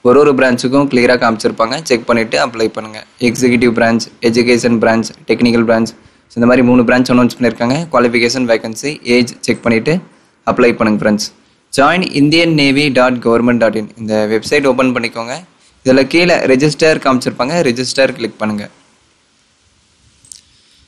ஒரு பிரான்ச்சுக்கும் கிளியராக காமிச்சிருப்பாங்க. செக் பண்ணிவிட்டு அப்ளை பண்ணுங்கள். Executive branch, education branch, technical branch, இந்த மாதிரி 3 பிரான்ச் அனௌன்ஸ் பண்ணியிருக்காங்க. குவாலிஃபிகேஷன், வேகன்சி, ஏஜ் செக் பண்ணிவிட்டு அப்ளை பண்ணுங்கள் ஃப்ரெண்ட்ஸ். joinindiannavy.government.in இந்த வெப்சைட் ஓப்பன் பண்ணிக்கோங்க. இதில் கீழே ரெஜிஸ்டர் காமிச்சிருப்பாங்க. ரெஜிஸ்டர் கிளிக் பண்ணுங்கள்.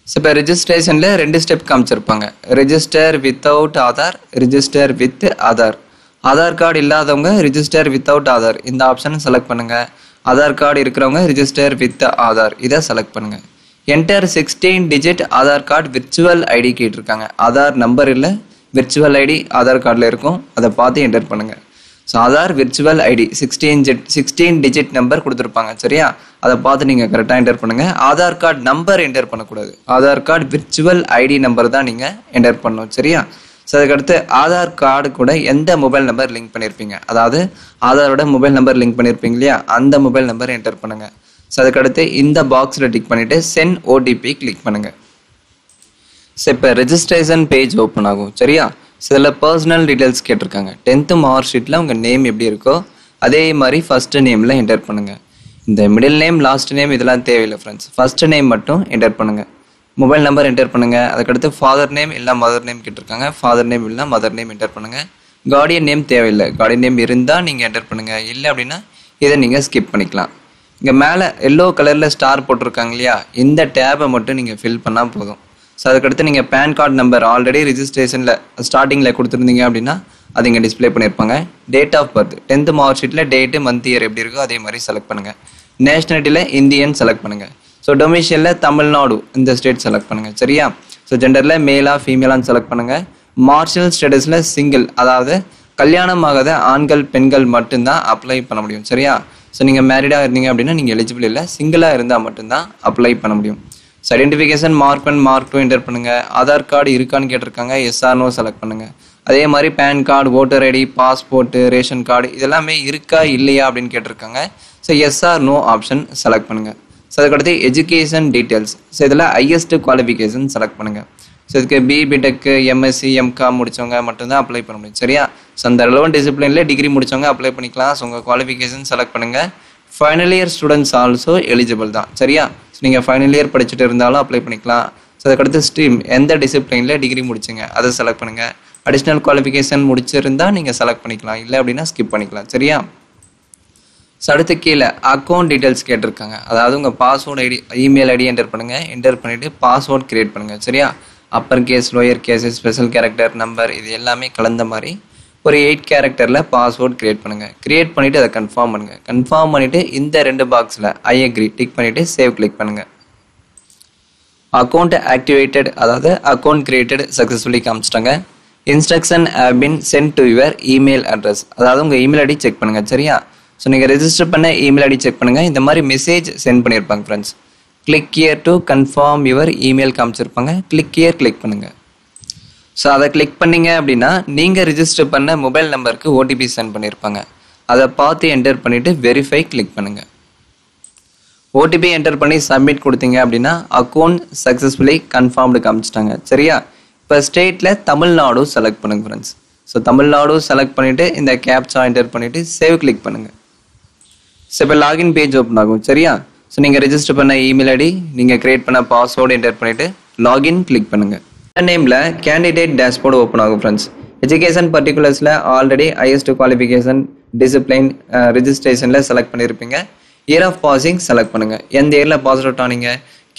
ஸோ இப்போ ரெஜிஸ்ட்ரேஷனில் 2 ஸ்டெப் காமிச்சிருப்பாங்க. Register without Aadhaar, register with Aadhaar. Aadhaar card இல்லாதவங்க ரெஜிஸ்டர் வித்தவுட் ஆதார் இந்த ஆப்ஷனை செலக்ட் பண்ணுங்கள். ஆதார் கார்டு இருக்கிறவங்க ரெஜிஸ்டர் வித் ஆதார் இதை செலக்ட் பண்ணுங்கள். Enter 16 digit Aadhaar card virtual ID கேட்டிருக்காங்க. ஆதார் நம்பர் இல்லை, விர்ச்சுவல் ஐடி ஆதார் கார்டில் இருக்கும். அதை பார்த்து என்டர் பண்ணுங்கள். So Aadhaar virtual ID 16 digit number கொடுத்துருப்பாங்க. சரியா, அதை பார்த்து நீங்கள் கரெக்டாக என்டர் பண்ணுங்கள். ஆதார் கார்டு நம்பர் என்டர் பண்ணக்கூடாது. Aadhaar card virtual ID number தான் நீங்கள் என்டர் பண்ணணும். சரியா, ஸோ அதுக்கடுத்து ஆதார் கார்டு கூட எந்த மொபைல் நம்பர் லிங்க் பண்ணியிருப்பீங்க, அதாவது ஆதாரோட மொபைல் நம்பர் லிங்க் பண்ணியிருப்பீங்க இல்லையா, அந்த மொபைல் நம்பர் என்டர் பண்ணுங்கள். ஸோ அதுக்கடுத்து இந்த பாக்ஸில் டிக் பண்ணிவிட்டு சென்ட் ஓடிபி கிளிக் பண்ணுங்கள். ஸோ இப்போ ரெஜிஸ்ட்ரேஷன் பேஜ் ஓப்பன் ஆகும். சரியா, ஸோ இதில் பர்சனல் டீட்டெயில்ஸ் கேட்டிருக்காங்க. 10th மார்க் ஷீட்டில் உங்கள் நேம் எப்படி இருக்கோ அதே மாதிரி ஃபஸ்ட்டு நேமில் என்டர் பண்ணுங்கள். இந்த மிடில் நேம், லாஸ்ட் நேம் இதெல்லாம் தேவையில்லை ஃப்ரெண்ட்ஸ். ஃபஸ்ட்டு நேம் மட்டும் என்டர் பண்ணுங்கள். மொபைல் நம்பர் என்டர் பண்ணுங்கள். அதுக்கடுத்து ஃபாதர் நேம் இல்லை மதர் நேம் கேட்டிருக்காங்க. ஃபாதர் நேம் இல்லை மதர் நேம் என்டர் பண்ணுங்கள். கார்டியன் நேம் தேவையில்லை. கார்டியன் நேம் இருந்தால் நீங்கள் என்டர் பண்ணுங்கள். இல்லை அப்படின்னா இதை நீங்கள் ஸ்கிப் பண்ணிக்கலாம். இங்கே மேலே எல்லோ கலரில் ஸ்டார் போட்டிருக்காங்க இல்லையா, இந்த டேபை மட்டும் நீங்கள் ஃபில் பண்ணால் போதும். ஸோ அதுக்கடுத்து நீங்கள் பேன் கார்டு நம்பர் ஆல்ரெடி ரிஜிஸ்ட்ரேஷனில் ஸ்டார்டிங்கில் கொடுத்துருந்தீங்க அப்படின்னா அது இங்கே டிஸ்பிளே பண்ணியிருப்பாங்க. Date of birth 10th mark ஷீட்டில் டேட்டு, மந்த், இயர் எப்படி இருக்கோ அதே மாதிரி செலக்ட் பண்ணுங்கள். நேஷனாலிட்டியில் இந்தியன் செலக்ட் பண்ணுங்கள். ஸோ டொமிஷியலில் தமிழ்நாடு இந்த ஸ்டேட் செலக்ட் பண்ணுங்கள். சரியா, ஸோ ஜெண்டரில் மேலா ஃபீமேலான்னு செலக்ட் பண்ணுங்கள். மார்ஷியல் ஸ்டேட்டஸில் சிங்கிள், அதாவது கல்யாணம் ஆகாத ஆண்கள் பெண்கள் மட்டும்தான் அப்ளை பண்ண முடியும். சரியா, ஸோ நீங்கள் மேரிடாக இருந்தீங்க அப்படின்னா நீங்கள் எலிஜிபிள் இல்லை. சிங்கிளாக இருந்தால் மட்டும்தான் அப்ளை பண்ண முடியும். So identification mark 1 mark 2 enter பண்ணுங்கள். ஆதார் கார்டு இருக்கான்னு கேட்டிருக்காங்க. எஸ்ஆர்னோ செலக்ட் பண்ணுங்கள். அதே மாதிரி PAN card, voter ID, passport, ration card இதெல்லாமே இருக்கா இல்லையா அப்படின்னு கேட்டிருக்காங்க. ஸோ எஸ்ஆர்னோ ஆப்ஷன் செலக்ட் பண்ணுங்கள். ஸோ அதுக்கடுத்து எஜுகேஷன் டீட்டெயில்ஸ். ஸோ இதில் ஹையஸ்ட் குவாலிஃபிகேஷன் செலக்ட் பண்ணுங்கள். ஸோ இதுக்கு பிடெக், எம்எஸ்சி, எம்காம் முடித்தவங்க மட்டும்தான் அப்ளை பண்ண முடியும். சரியா, ஸோ அந்த ரெலவெண்ட் டிசிப்ளினில் டிகிரி முடித்தவங்க அப்ளை பண்ணிக்கலாம். ஸோ உங்கள் குவாலிஃபிகேஷன் செலக்ட் பண்ணுங்கள். Final year students also eligible தான். சரியா, ஸோ நீங்கள் ஃபைனல் இயர் படிச்சுட்டு இருந்தாலும் அப்ளை பண்ணிக்கலாம். ஸோ அதுக்கடுத்து ஸ்ட்ரீம் எந்த டிசிப்ளினில் டிகிரி முடிச்சிங்க அதை செலக்ட் பண்ணுங்கள். அடிஷ்னல் குவாலிஃபிகேஷன் முடிச்சிருந்தால் நீங்கள் செலக்ட் பண்ணிக்கலாம். இல்லை அப்படின்னா ஸ்கிப் பண்ணிக்கலாம். சரியா, ஸோ அடுத்து கீழே அக்கௌண்ட் டீட்டெயில்ஸ் கேட்டிருக்காங்க. அதாவது உங்கள் password ID, email ID enter பண்ணுங்கள். என்டர் பண்ணிவிட்டு பாஸ்வேர்ட் க்ரியேட் பண்ணுங்கள். சரியா, upper case, lower case, special character, number இது எல்லாமே கலந்த மாதிரி ஒரு 8 கேரக்டரில் பாஸ்வேர்ட் க்ரியேட் பண்ணுங்கள். க்ரியேட் பண்ணிவிட்டு அதை கன்ஃபார்ம் பண்ணுங்கள். கன்ஃபார்ம் பண்ணிவிட்டு இந்த 2 பாக்ஸில் ஐ அக்ரி டிக் பண்ணிவிட்டு சேவ் கிளிக் பண்ணுங்கள். அக்கௌண்ட் ஆக்டிவேட்டட், அதாவது அக்கௌண்ட் கிரியேட்டட் சக்ஸஸ்ஃபுல்லி காமிச்சிட்டாங்க. Instruction have been sent to your email address, அதாவது உங்கள் இமெயில் ஐடி செக் பண்ணுங்கள். சரியா, ஸோ நீங்கள் ரெஜிஸ்டர் பண்ண இமெயில் ஐடி செக் பண்ணுங்கள். இந்த மாதிரி மெசேஜ் சென்ட் பண்ணியிருப்பாங்க friends. Click here to confirm your email காமிச்சிருப்பாங்க. கிளிக் ஹியர் கிளிக் பண்ணுங்கள். ஸோ அதை கிளிக் பண்ணிங்க அப்படின்னா நீங்கள் ரிஜிஸ்டர் பண்ண மொபைல் நம்பருக்கு ஓடிபி சென்ட் பண்ணியிருப்பாங்க. அதை பார்த்து என்டர் பண்ணிவிட்டு வெரிஃபை கிளிக் பண்ணுங்கள். ஓடிபி என்டர் பண்ணி சப்மிட் கொடுத்தீங்க அப்படின்னா அக்கௌண்ட் சக்ஸஸ்ஃபுல்லி கன்ஃபார்ம்டு காமிச்சிட்டாங்க. சரியா, இப்போ ஸ்டேட்டில் தமிழ்நாடு செலக்ட் பண்ணுங்கள் ஃப்ரெண்ட்ஸ். ஸோ தமிழ்நாடு செலக்ட் பண்ணிவிட்டு இந்த கேப்சா என்டர் பண்ணிவிட்டு சேவ் கிளிக் பண்ணுங்கள். ஸோ இப்போ லாகின் பேஜ் ஓப்பன் ஆகும். சரியா, ஸோ நீங்கள் ரெஜிஸ்டர் பண்ண இமெயில் ஐடி, நீங்கள் கிரியேட் பண்ண பாஸ்வேர்டு என்டர் பண்ணிவிட்டு லாகின் கிளிக் பண்ணுங்கள். நேமில் கேண்டிடேட் டேஷ்போர்டு ஓப்பன் ஆகும் ஃப்ரெண்ட்ஸ். எஜுகேஷன் பர்டிகுலர்ஸில் already highest qualification, discipline, ரிஜிஸ்ட்ரேஷனில் select பண்ணியிருப்பீங்க. இயர் ஆஃப் பாசிங் செலக்ட் பண்ணுங்கள். எந்த இயரில் பாஸ் அவுட் ஆனீங்க.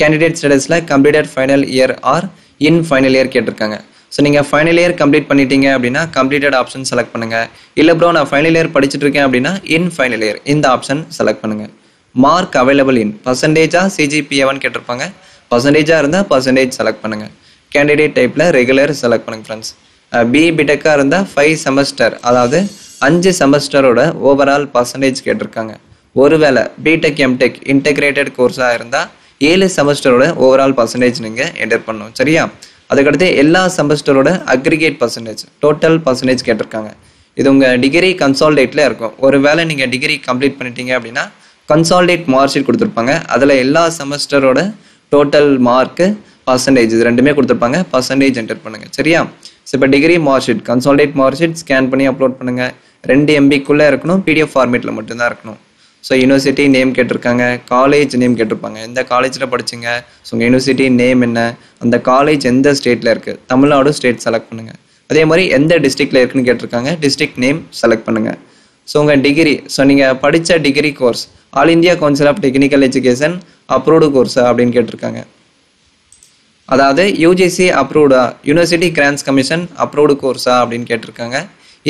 கேண்டிடேட் ஸ்டேட்டஸில் completed final year or in final year கேட்டிருக்காங்க. ஸோ நீங்கள் ஃபைனல் இயர் கம்ப்ளீட் பண்ணிட்டீங்க அப்படின்னா கம்ப்ளீட்டட் ஆப்ஷன் செலக்ட் பண்ணுங்கள். இல்லை ப்ரோ நான் ஃபைனல் இயர் படிச்சுட்டு இருக்கேன் அப்படின்னா இன் ஃபைனல் இயர் இந்த ஆப்ஷன் செலக்ட் பண்ணுங்கள். மார்க் அவைலபிள் இன் பர்சன்டேஜா சிஜிபிஏவான்னு கேட்டிருப்பாங்க. பர்சன்டேஜாக இருந்தால் பர்சன்டேஜ் செலக்ட் பண்ணுங்கள். கேண்டிடேட் டைப்பில் ரெகுலர் செலக்ட் பண்ணுங்க ஃப்ரெண்ட்ஸ். பிடெக்காக இருந்தால் 5 செமஸ்டர், அதாவது 5 செமஸ்டரோட ஓவரால் பர்சன்டேஜ் கேட்டிருக்காங்க. ஒருவேளை பிடெக் எம்டெக் இன்டெகிரேட்டட் கோர்ஸாக இருந்தால் 7 செமஸ்டரோட ஓவரால் பர்சன்டேஜ் நீங்கள் என்டர் பண்ணணும். சரியா, அதுக்கடுத்து எல்லா செமஸ்டரோட அக்ரிகேட் பர்சன்டேஜ், டோட்டல் பர்சன்டேஜ் கேட்டிருக்காங்க. இது உங்கள் டிகிரி கன்சால்டேட்டில் இருக்கும். ஒருவேளை நீங்கள் டிகிரி கம்ப்ளீட் பண்ணிட்டீங்க அப்படின்னா கன்சால்டேட் மார்க் ஷீட் கொடுத்துருப்பாங்க. அதில் எல்லா செமஸ்டரோட டோட்டல் மார்க்கு, பர்சன்டேஜ் இது ரெண்டுமே கொடுத்துருப்பாங்க. பர்சன்டேஜ் என்டர் பண்ணுங்கள். சரியா, ஸோ இப்போ degree mark sheet, consolidated mark sheet scan பண்ணி அப்லோட் பண்ணுங்கள். 2 MB இருக்கணும். PDF ஃபார்மேட்டில் மட்டும்தான் இருக்கணும். ஸோ யூனிவர்சிட்டி நேம் கேட்டிருக்காங்க, காலேஜ் நேம் கேட்டிருப்பாங்க, எந்த காலேஜில் படிச்சிங்க, ஸோ உங்கள் யூனிவர்சிட்டி நேம் என்ன, அந்த காலேஜ் எந்த ஸ்டேட்டில் இருக்குது, தமிழ்நாடு ஸ்டேட் செலக்ட் பண்ணுங்கள். அதே மாதிரி எந்த டிஸ்ட்ரிக்டில் இருக்குன்னு கேட்டிருக்காங்க, டிஸ்ட்ரிக்ட் நேம் செலக்ட் பண்ணுங்கள். ஸோ உங்கள் டிகிரி, ஸோ நீங்கள் படித்த degree course all India council of technical education approved கோர்ஸா அப்படின்னு கேட்டிருக்காங்க. அதாவது யூஜிசி அப்ரூவ்டா, யூனிவர்சிட்டி கிராண்ட்ஸ் கமிஷன் அப்ரூவ்டு கோர்ஸா அப்படின்னு கேட்டிருக்காங்க.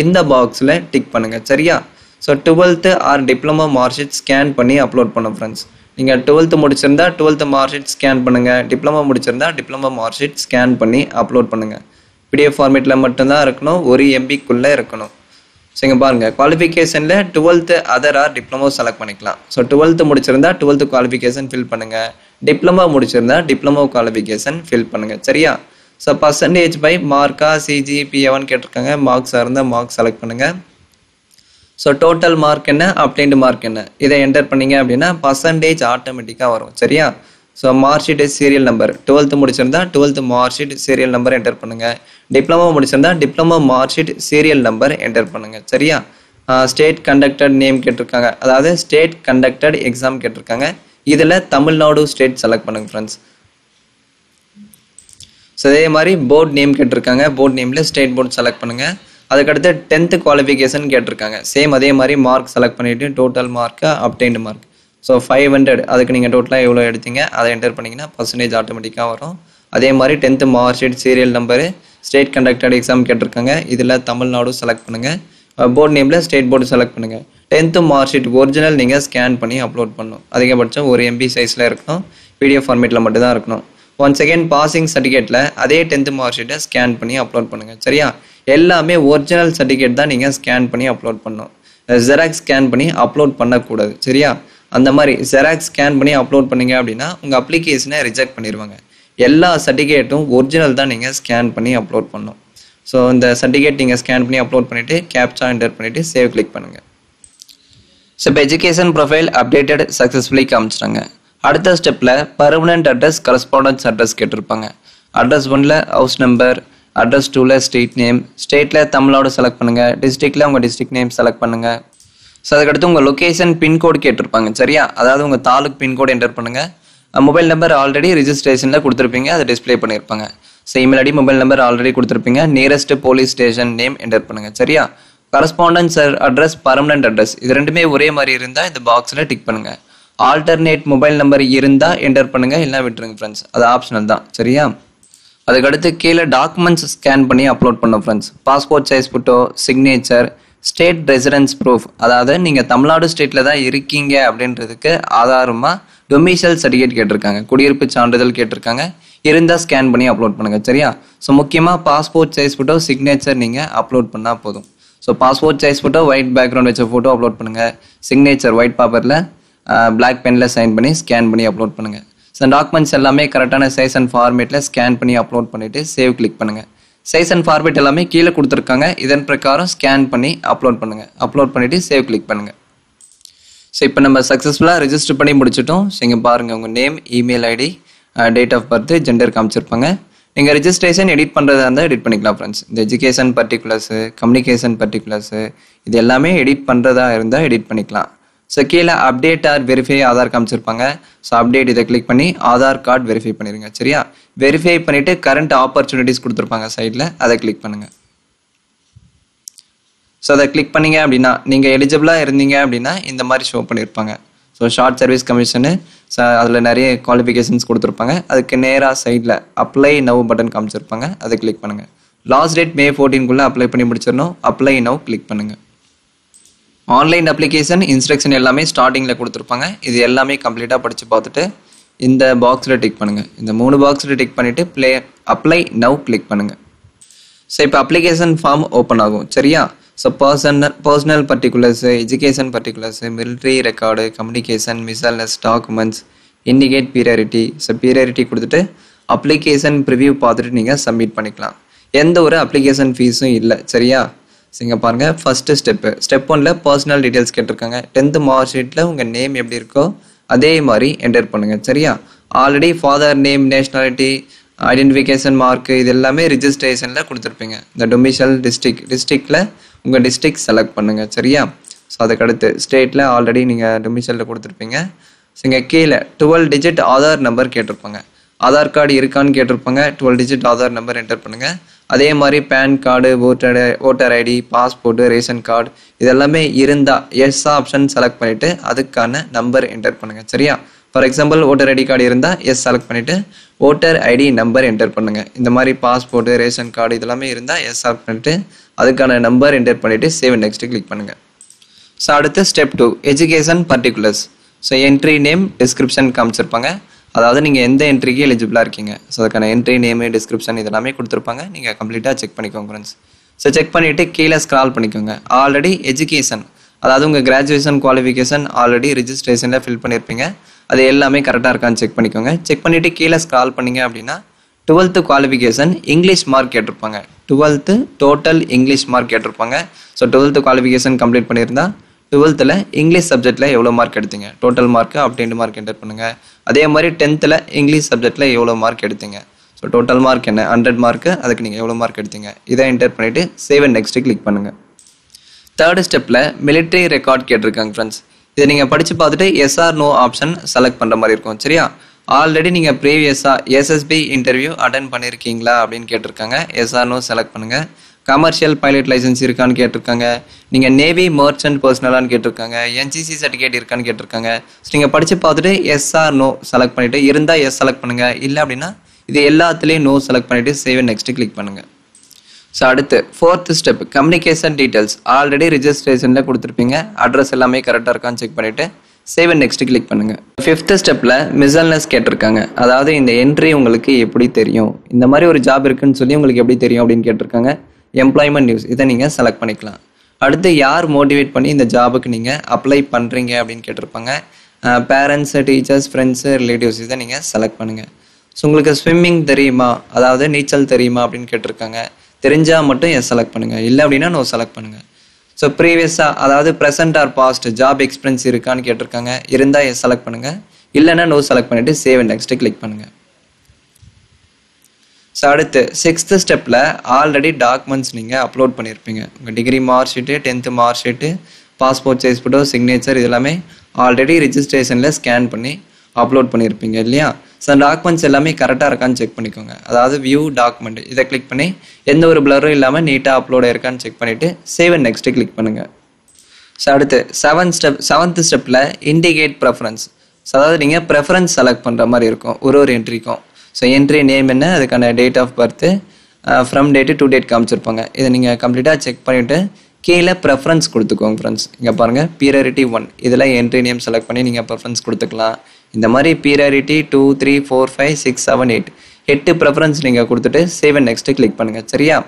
இந்த பாக்ஸில் டிக் பண்ணுங்கள். சரியா? So 12th or diploma mark sheet scan பண்ணி அப்லோட் பண்ணும் ஃப்ரெண்ட்ஸ். நீங்கள் 12th முடிச்சிருந்தா 12th மார்க் ஷீட் ஸ்கேன் பண்ணுங்கள், டிப்ளமோ முடிச்சிருந்தா டிப்ளமோ மார்க் ஷீட் ஸ்கேன் பண்ணி அப்லோட் பண்ணுங்கள். பிடிஎஃப் ஃபார்மேட்டில் மட்டும்தான் இருக்கணும், 1 MBக்குள்ளே இருக்கணும். ஸோ இங்கே பாருங்கள், குவாலிஃபிகேஷனில் 12th other or diploma select பண்ணிக்கலாம். ஸோ 12th முடிச்சிருந்தா 12th குவாலிஃபிகேஷன் ஃபில் பண்ணுங்கள், டிப்ளமோ முடிச்சிருந்தா டிப்ளமோ குவாலிஃபிகேஷன் ஃபில் பண்ணுங்கள். சரியா? ஸோ பர்சன்டேஜ் பை மார்க்கா CGPA1 கேட்டிருக்காங்க, மார்க்ஸாக இருந்தால் மார்க் செலக்ட் பண்ணுங்கள். ஸோ டோட்டல் மார்க் என்ன, அப்டைன்டு மார்க் என்ன, இதை என்டர் பண்ணிங்க அப்படின்னா பர்சன்டேஜ் ஆட்டோமேட்டிக்காக வரும். சரியா? So mark sheet serial number 12th முடிச்சிருந்தா 12th mark sheet serial number enter பண்ணுங்கள், டிப்ளமோ முடிச்சிருந்தா diploma mark sheet serial number enter பண்ணுங்கள். சரியா? ஸ்டேட் கண்டக்டட் நேம் கேட்டிருக்காங்க, அதாவது ஸ்டேட் கண்டக்டட் எக்ஸாம் கேட்டிருக்காங்க. இதில் தமிழ்நாடு ஸ்டேட் செலக்ட் பண்ணுங்க ஃப்ரெண்ட்ஸ். ஸோ அதே மாதிரி போர்ட் நேம் கேட்டிருக்காங்க, போர்ட் நேமில் ஸ்டேட் போர்ட் செலக்ட் பண்ணுங்கள். அதுக்கடுத்து 10th குவாலிஃபிகேஷன் கேட்டிருக்காங்க, சேம் அதே மாதிரி மார்க் செலக்ட் பண்ணிவிட்டு total mark obtained mark. So 500, அதுக்கு நீங்கள் டோட்டலாக எவ்வளோ எடுத்தீங்க அதை என்டர் பண்ணிங்கன்னா பர்சன்டேஜ் ஆட்டோமேட்டிக்காக வரும். அதே மாதிரி 10th mark sheet serial number state conducted exam கேட்டிருக்காங்க, இதில் தமிழ்நாடு செலக்ட் பண்ணுங்கள். போர்ட் நேமில் ஸ்டேட் போர்டு செலக்ட் பண்ணுங்கள். 10th மார்க் ஷீட் ஒரிஜினல் நீங்கள் ஸ்கேன் பண்ணி அப்லோட் பண்ணணும். அதிகபட்சம் 1 MB சைஸில் இருக்கணும், PDF ஃபார்மேட்டில் மட்டும்தான் இருக்கணும். ஒன்ஸ் அகேன் பாசிங் சர்டிஃபிகேட்டில் அதே 10th மார்க் ஷீட்டை ஸ்கேன் பண்ணி அப்லோட் பண்ணுங்கள். சரியா? எல்லாமே ஒரிஜினல் சர்டிஃபிகேட் தான் நீங்கள் ஸ்கேன் பண்ணி அப்லோட் பண்ணணும், ஜெராக்ஸ் ஸ்கேன் பண்ணி அப்லோட் பண்ணக்கூடாது. சரியா? அந்த மாதிரி ஜெராக்ஸ் ஸ்கேன் பண்ணி அப்லோட் பண்ணீங்க அப்படின்னா உங்கள் அப்ளிகேஷனை ரிஜெக்ட் பண்ணிடுவாங்க. எல்லா சர்டிஃபிகேட்டும் ஒரிஜினல் தான் நீங்கள் ஸ்கேன் பண்ணி அப்லோட் பண்ணணும். ஸோ இந்த சர்டிஃபிகேட் நீங்கள் ஸ்கேன் பண்ணி அப்லோட் பண்ணிவிட்டு கேப்சா என்டர் பண்ணிவிட்டு சேவ் கிளிக் பண்ணுங்கள். ஸோ இப்போ எஜுகேஷன் ப்ரொஃபைல் அப்டேட்டட் சக்ஸஸ்ஃபுல்லி காமிச்சிட்டாங்க. அடுத்த ஸ்டெப்பில் பர்மனெண்ட் அட்ரஸ் கரஸ்பாண்டன்ஸ் அட்ரஸ் கேட்டிருப்பாங்க. அட்ரஸ் 1ல் ஹவுஸ் நம்பர், அட்ரஸ் 2ல் ஸ்ட்ரீட் நேம், ஸ்டேட்டில் தமிழ்நாடு செலக்ட் பண்ணுங்கள், டிஸ்ட்ரிக்டில் உங்கள் டிஸ்ட்ரிக்ட் நேம் செலக்ட் பண்ணுங்கள். ஸோ அதுக்கடுத்து உங்கள் லொக்கேஷன் பின்கோடு கேட்டிருப்பாங்க. சரியா? அதாவது உங்கள் தாலுக் பின்கோடு என்டர் பண்ணுங்கள். மொபைல் நம்பர் ஆல்ரெடி ரிஜிஸ்ட்ரேஷனில் கொடுத்துருப்பீங்க, அதை டிஸ்பிளே பண்ணியிருப்பாங்க. So email ID mobile number already கொடுத்துருப்பீங்க. Nearest police station name enter பண்ணுங்கள். சரியா? கரஸ்பாண்டன்ஸ் அட்ரஸ், பர்மனெண்ட் அட்ரஸ், இது ரெண்டுமே ஒரே மாதிரி இருந்தால் இந்த பாக்ஸில் டிக் பண்ணுங்கள். ஆல்டர்னேட் மொபைல் நம்பர் இருந்தால் என்டர் பண்ணுங்கள், இல்லை விட்டுருங்க ஃப்ரெண்ட்ஸ், அது ஆப்ஷனல் தான். சரியா? அதுக்கடுத்து கீழே டாக்குமெண்ட்ஸ் ஸ்கேன் பண்ணி அப்லோட் பண்ணோம் friends. Passport size photo, signature, state residence proof, அதாவது நீங்கள் தமிழ்நாடு ஸ்டேட்டில் தான் இருக்கீங்க அப்படின்றதுக்கு ஆதாரமாக டொமிசைல் சர்டிஃபிகேட் கேட்டிருக்காங்க, குடியிருப்பு சான்றிதழ் கேட்டிருக்காங்க, இருந்தால் ஸ்கேன் பண்ணி அப்லோட் பண்ணுங்கள். சரியா? ஸோ முக்கியமாக பாஸ்போர்ட் சைஸ் ஃபோட்டோ, சிக்னேச்சர் நீங்கள் அப்லோட் பண்ணால் போதும். So passport size photo white background வச்ச ஃபோட்டோ அப்லோட் பண்ணுங்கள், சிக்னேச்சர் ஒயிட் பேப்பரில் பிளாக் பெனில் சைன் பண்ணி ஸ்கேன் பண்ணி அப்லோட் பண்ணுங்கள். ஸோ டாக்குமெண்ட்ஸ் எல்லாமே கரெக்டான சைஸ் அண்ட் ஃபார்மேட்டில் ஸ்கேன் பண்ணி அப்லோட் பண்ணிவிட்டு சேவ் கிளிக் பண்ணுங்கள். சைஸ் அண்ட் ஃபார்மேட் எல்லாமே கீழே கொடுத்துருக்காங்க, இதன் பிரகாரம் ஸ்கேன் பண்ணி அப்லோட் பண்ணுங்கள். அப்லோட் பண்ணிவிட்டு சேவ் கிளிக் பண்ணுங்கள். ஸோ இப்போ நம்ம சக்ஸஸ்ஃபுல்லாக ரெஜிஸ்டர் பண்ணி முடிச்சிட்டோம். ஸோ இங்கே பாருங்கள், உங்கள் name, email ID, date of birth, gender காமிச்சிருப்பாங்க. நீங்கள் ரெஜிஸ்ட்ரேஷன் எடிட் பண்ணுறதா இருந்தால் எடிட் பண்ணிக்கலாம் ஃப்ரெண்ட்ஸ். இந்த எஜுகேஷன் பர்டிகுலர்ஸு, கம்யூனிகேஷன் பர்டிகுலர்ஸு, இது எல்லாமே எடிட் பண்ணுறதா இருந்தால் எடிட் பண்ணிக்கலாம். ஸோ கீழே அப்டேட் ஆர் வெரிஃபை ஆதார் காமிச்சிருப்பாங்க. ஸோ அப்டேட் இதை கிளிக் பண்ணி ஆதார் கார்டு வெரிஃபை பண்ணிடுங்க. சரியா? வெரிஃபை பண்ணிவிட்டு கரண்ட் ஆப்பர்ச்சுனிட்டிஸ் கொடுத்துருப்பாங்க சைடில், அதை கிளிக் பண்ணுங்கள். ஸோ அதை கிளிக் பண்ணிங்க அப்படின்னா நீங்கள் எலிஜிபிளாக இருந்தீங்க அப்படின்னா இந்த மாதிரி ஷோ பண்ணியிருப்பாங்க. So short service commission, so அதில் நிறைய குவாலிஃபிகேஷன்ஸ் கொடுத்துருப்பாங்க. அதுக்கு நேராக சைடில் அப்ளை நவ் பட்டன் காமிச்சிருப்பாங்க, அதை கிளிக் பண்ணுங்கள். லாஸ்ட் டேட் May 14 அப்ளை பண்ணி முடிச்சிடணும். அப்ளை நவ் கிளிக் பண்ணுங்கள். ஆன்லைன் அப்ளிகேஷன் இன்ஸ்ட்ரக்ஷன் எல்லாமே ஸ்டார்டிங்கில் கொடுத்துருப்பாங்க. இது எல்லாமே கம்ப்ளீட்டாக படித்து பார்த்துட்டு இந்த பாக்ஸில் டிக் பண்ணுங்கள். இந்த 3 பாக்ஸில் டிக் பண்ணிவிட்டு அப்ளை நவ் கிளிக் பண்ணுங்கள். ஸோ இப்போ அப்ளிகேஷன் ஃபார்ம் ஓப்பன் ஆகும். சரியா? So personal particulars, education particulars, military record, communication, miscellaneous documents, indicate priority. So priority கொடுத்துட்டு அப்ளிகேஷன் ப்ரிவியூ பார்த்துட்டு நீங்கள் சப்மிட் பண்ணிக்கலாம். எந்த ஒரு அப்ளிகேஷன் ஃபீஸும் இல்லை. சரியா? இங்கே பாருங்கள், ஃபஸ்ட்டு ஸ்டெப் 1ல் பர்சனல் டீட்டெயில்ஸ் கேட்டிருக்காங்க. 10th மார்க் ஷீட்டில் உங்கள் நேம் எப்படி இருக்கோ அதே மாதிரி என்டர் பண்ணுங்கள். சரியா? Already father name, nationality, identification mark, இது எல்லாமே ரிஜிஸ்ட்ரேஷனில் கொடுத்துருப்பீங்க. இந்த டொமிசைல் டிஸ்ட்ரிக்டில் உங்கள் டிஸ்ட்ரிக்ட் செலக்ட் பண்ணுங்கள். சரியா? ஸோ அதுக்கடுத்து ஸ்டேட்டில் ஆல்ரெடி நீங்கள் டொமிசைலில் கொடுத்துருப்பீங்க. ஸோ இங்கே கீழே 12 டிஜிட் ஆதார் நம்பர் கேட்டிருப்பாங்க. ஆதார் கார்டு இருக்கான்னு கேட்டிருப்பாங்க. 12 டிஜிட் ஆதார் நம்பர் என்டர் பண்ணுங்கள். அதே மாதிரி PAN card, voter ID, passport, ration card இதெல்லாமே இருந்தால் எஸ் ஆப்ஷன் செலக்ட் பண்ணிவிட்டு அதுக்கான நம்பர் என்டர் பண்ணுங்கள். சரியா? For example voter ID card இருந்தால் எஸ் செலக்ட் பண்ணிவிட்டு ஓட்டர் ஐடி நம்பர் என்டர் பண்ணுங்கள். இந்த மாதிரி பாஸ்போர்ட்டு, ரேஷன் கார்டு இதெல்லாமே இருந்தால் எஸ் செலக்ட் பண்ணிவிட்டு அதுக்கான நம்பர் என்டர் பண்ணிவிட்டு சேவ் நெக்ஸ்ட்டு கிளிக் பண்ணுங்கள். ஸோ அடுத்து step 2 education particulars. So entry name, description காமிச்சிருப்பாங்க. அதாவது நீங்கள் எந்த என்ட்ரிக்கு எலிஜிபிளாக இருக்கீங்க. ஸோ அதுக்கான என்ட்ரி நேமு, டிஸ்கிரிப்ஷன் இதெல்லாமே கொடுத்துருப்பாங்க. நீங்கள் கம்ப்ளீட்டாக செக் பண்ணிக்கோங்க ஃப்ரெண்ட்ஸ். ஸோ செக் பண்ணிவிட்டு கீழே ஸ்க்ரால் பண்ணிக்கோங்க. ஆல்ரெடி எஜுகேஷன், அதாவது உங்கள் கிராஜுவேஷன் குவாலிஃபிகேஷன் ஆல்ரெடி ரிஜிஸ்ட்ரேஷனில் ஃபில் பண்ணியிருப்பீங்க. அது எல்லாமே கரெக்டாக இருக்கான்னு செக் பண்ணிக்கோங்க. செக் பண்ணிவிட்டு கீழே ஸ்க்ரால் பண்ணிங்க அப்படின்னா 12th குவாலிஃபிகேஷன் இங்கிலீஷ் மார்க் கேட்டிருப்பாங்க. 12th டோட்டல் இங்கிலீஷ் மார்க் கேட்டிருப்பாங்க. ஸோ 12th குவாலிஃபிகேஷன் கம்ப்ளீட் பண்ணியிருந்தா 12th இங்கிலீஷ் சப்ஜெக்டில் எவ்வளோ மார்க் எடுத்தீங்க, டோட்டல் மார்க்கு அப்டெண்ட் மார்க் என்டர் பண்ணுங்கள். அதே மாதிரி 10th இங்கிலீஷ் சப்ஜெக்டில் எவ்வளோ மார்க் எடுத்தீங்க. ஸோ டோட்டல் மார்க் என்ன 100 மார்க்கு, அதுக்கு நீங்கள் எவ்வளோ மார்க் எடுத்தீங்க இதை என்டர் பண்ணிவிட்டு சேவ் அண்ட் நெக்ஸ்ட்டு கிளிக் பண்ணுங்கள். தேர்ட் ஸ்டெப்பில் மிலிட்ரி ரெக்கார்ட் கேட்டிருக்காங்க ஃப்ரெண்ட்ஸ். இதை நீங்கள் படித்து பார்த்துட்டு எஸ்ஆர் நோ ஆப்ஷன் செலக்ட் பண்ணுற மாதிரி இருக்கும். சரியா? ஆல்ரெடி நீங்கள் ப்ரீவியஸாக எஸ்எஸ்பி இன்டர்வியூ அட்டன் பண்ணியிருக்கீங்களா அப்படின்னு கேட்டிருக்காங்க. எஸ்ஆர் நோ செலக்ட் பண்ணுங்கள். கமர்ஷியல் பைலட் லைசன்ஸ் இருக்கான்னு கேட்டிருக்காங்க. நீங்கள் நேவி மர்ச்சன்ட் பர்சனலான்னு கேட்டிருக்காங்க. என்சிசி சர்டிஃபிகேட் இருக்கான்னு கேட்டிருக்காங்க. ஸோ நீங்கள் படித்து பார்த்துட்டு எஸ்ஆர் நோ செலக்ட் பண்ணிவிட்டு இருந்தால் எஸ் செலக்ட் பண்ணுங்கள். இல்லை அப்படின்னா இது எல்லாத்துலேயும் நோ செலக்ட் பண்ணிவிட்டு சேவ் நெக்ஸ்ட்டு கிளிக் பண்ணுங்கள். ஸோ அடுத்து 4th step communication details. Already ரிஜிஸ்ட்ரேஷனில் கொடுத்துருப்பீங்க. அட்ரஸ் எல்லாமே கரெக்டாக இருக்கான்னு செக் பண்ணிவிட்டு சேவ் அண்ட் நெக்ஸ்ட் கிளிக் பண்ணுங்கள். 5th ஸ்டெப்பில் மிசல்னஸ் கேட்டிருக்காங்க. அதாவது இந்த என்ட்ரி உங்களுக்கு எப்படி தெரியும், இந்த மாதிரி ஒரு ஜாப் இருக்குன்னு சொல்லி உங்களுக்கு எப்படி தெரியும் அப்படின்னு கேட்டிருக்காங்க. எம்ப்ளாய்மெண்ட் நியூஸ் இதை நீங்கள் செலக்ட் பண்ணிக்கலாம். அடுத்து யார் மோட்டிவேட் பண்ணி இந்த ஜாபுக்கு நீங்கள் அப்ளை பண்ணுறீங்க அப்படின்னு கேட்டிருப்பாங்க. பேரண்ட்ஸ், டீச்சர்ஸ், ஃப்ரெண்ட்ஸு, ரிலேட்டிவ்ஸ் இதை நீங்கள் செலக்ட் பண்ணுங்கள். ஸோ உங்களுக்கு ஸ்விம்மிங் தெரியுமா, அதாவது நீச்சல் தெரியுமா அப்படின்னு கேட்டிருக்காங்க. தெரிஞ்சால் மட்டும் எஸ் செலக்ட் பண்ணுங்கள். இல்லை அப்படின்னா நோ செலக்ட் பண்ணுங்கள். ஸோ ப்ரீவியஸாக அதாவது present or past job experience இருக்கான்னு கேட்டிருக்காங்க. இருந்தால் எஸ் செலக்ட் பண்ணுங்கள். இல்லைன்னா நோ செலக்ட் பண்ணிவிட்டு சேவ் அண்ட் நெக்ஸ்ட்டு கிளிக் பண்ணுங்கள். ஸோ அடுத்து 6th ஸ்டெப்பில் ஆல்ரெடி டாக்குமெண்ட்ஸ் நீங்கள் அப்லோட் பண்ணியிருப்பீங்க. உங்கள் degree mark sheet, 10th mark sheet, passport size photo, signature இது எல்லாமே ஆல்ரெடி ரிஜிஸ்ட்ரேஷனில் ஸ்கேன் பண்ணி அப்லோட் பண்ணியிருப்பீங்க இல்லையா? ஸோ டாக்குமெண்ட்ஸ் எல்லாமே கரெக்டாக இருக்கான்னு செக் பண்ணிக்கோங்க. அதாவது வியூ டாக்குமெண்ட் இதை கிளிக் பண்ணி எந்த ஒரு பிளரும் இல்லாமல் நீட்டாக அப்லோட் ஆயிருக்கான்னு செக் பண்ணிவிட்டு சேவ் அண்ட் நெக்ஸ்ட்டு கிளிக் பண்ணுங்கள். ஸோ அடுத்து 7th ஸ்டெப்பில் இண்டிகேட் ப்ரெஃபரன்ஸ். ஸோ அதாவது நீங்கள் ப்ரெஃபரன்ஸ் செலக்ட் பண்ணுற மாதிரி இருக்கும் ஒரு என்ட்ரிக்கும். ஸோ என்ட்ரி நேம் என்ன, அதுக்கான date of birth, from date to date காமிச்சிருப்பாங்க. இதை நீங்கள் கம்ப்ளீட்டாக செக் பண்ணிவிட்டு கீழே ப்ரெஃபரன்ஸ் கொடுத்துக்கோங்க ஃப்ரெண்ட்ஸ். இங்கே பாருங்கள் ப்ரியாரிட்டி 1 இதில் என்ட்ரி நேம் செலக்ட் பண்ணி நீங்கள் ப்ரெஃபரன்ஸ் கொடுத்துக்கலாம். இந்த மாதிரி ப்ரியாரிட்டி 2, 3, 4, 5, 6, 7, 8 ப்ரெஃபரன்ஸ் நீங்கள் கொடுத்துட்டு சேவ் அண்ட் நெக்ஸ்ட்டு கிளிக் பண்ணுங்கள். சரியா?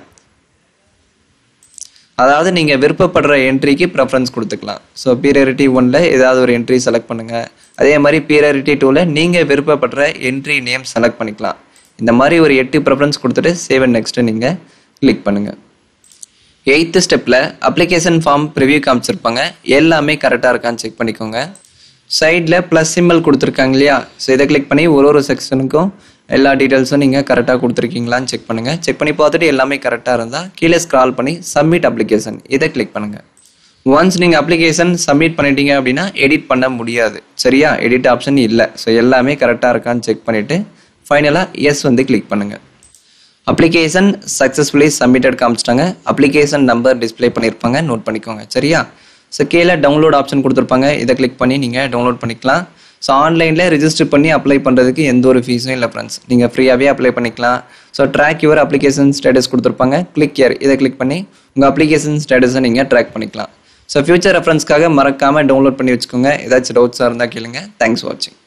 அதாவது நீங்கள் விருப்பப்படுற என்ட்ரிக்கு ப்ரெஃபரன்ஸ் கொடுத்துக்கலாம். ஸோ ப்ரியாரிட்டி 1ல் ஏதாவது ஒரு என்ட்ரி செலக்ட் பண்ணுங்கள். அதே மாதிரி ப்ரியாரிட்டி 2ல் நீங்கள் விருப்பப்படுற என்ட்ரி நேம் செலக்ட் பண்ணிக்கலாம். இந்த மாதிரி ஒரு 8 ப்ரெஃபரன்ஸ் கொடுத்துட்டு சேவ் அண்ட் நெக்ஸ்ட்டு நீங்கள் கிளிக் பண்ணுங்கள். 8th ஸ்டெப்பில் அப்ளிகேஷன் ஃபார்ம் ப்ரிவ்யூ காமிச்சிருப்பாங்க. எல்லாமே கரெக்டாக இருக்கான்னு செக் பண்ணிக்கோங்க. சைடில் ப்ளஸ் சிம்பிள் கொடுத்துருக்காங்க இல்லையா? ஸோ இதை கிளிக் பண்ணி ஒரு செக்ஷனுக்கும் எல்லா டீட்டெயில்ஸும் நீங்கள் கரெக்டாக கொடுத்துருக்கீங்களான்னு செக் பண்ணுங்கள். செக் பண்ணி பார்த்துட்டு எல்லாமே கரெக்டாக இருந்தால் கீழே ஸ்க்ரால் பண்ணி சப்மிட் அப்ளிகேஷன் இதை கிளிக் பண்ணுங்கள். ஒன்ஸ் நீங்கள் அப்ளிகேஷன் சப்மிட் பண்ணிட்டீங்க அப்படின்னா எடிட் பண்ண முடியாது. சரியா? எடிட் ஆப்ஷன் இல்லை. ஸோ எல்லாமே கரெக்டாக இருக்கான்னு செக் பண்ணிவிட்டு ஃபைனலாக எஸ் கிளிக் பண்ணுங்கள். அப்ளிகேஷன் சக்ஸஸ்ஃபுல்லி சப்மிட்டட் காமிச்சிட்டாங்க. அப்ளிகேஷன் நம்பர் டிஸ்பிளே பண்ணியிருப்பாங்க, நோட் பண்ணிக்கோங்க. சரியா? ஸோ கீழே டவுன்லோட் ஆப்ஷன் கொடுத்துருப்பாங்க. இதை கிளிக் பண்ணி நீங்கள் டவுன்லோட் பண்ணிக்கலாம். ஸோ ஆன்லைனில் ரிஜிஸ்டர் பண்ணி அப்ளை பண்ணுறதுக்கு எந்த ஒரு ஃபீஸும் இல்லை ஃப்ரெண்ட்ஸ். நீங்கள் ஃப்ரீயாகவே அப்ளை பண்ணிக்கலாம். So track your application status கொடுத்துருப்பாங்க. கிளிக் ஹியர் இதை கிளிக் பண்ணி உங்கள் அப்ளிகேஷன் ஸ்டேட்டஸை நீங்கள் ட்ராக் பண்ணிக்கலாம். ஸோ ஃபியூச்சர் ரெஃபரன்ஸ்க்காக மறக்காமல் டவுன்லோட் பண்ணி வச்சுக்கோங்க. ஏதாச்சும் டவுட்ஸாக இருந்தால் கேளுங்க. தேங்க்ஸ் ஃபார் வாட்சிங்.